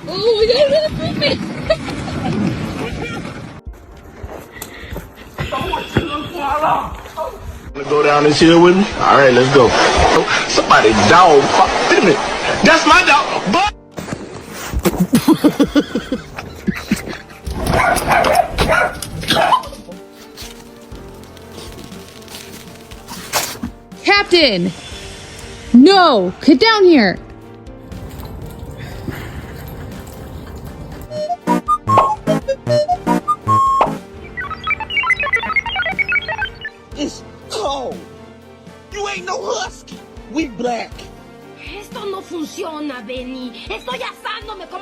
Oh, yeah, that's me. Wanna go down this hill with me? All right, let's go. Somebody dog. Wait a minute. That's my dog. But Captain! No! Get down here! It's cold. You ain't no husky. We black. Esto no funciona, Benny. Estoy asándome como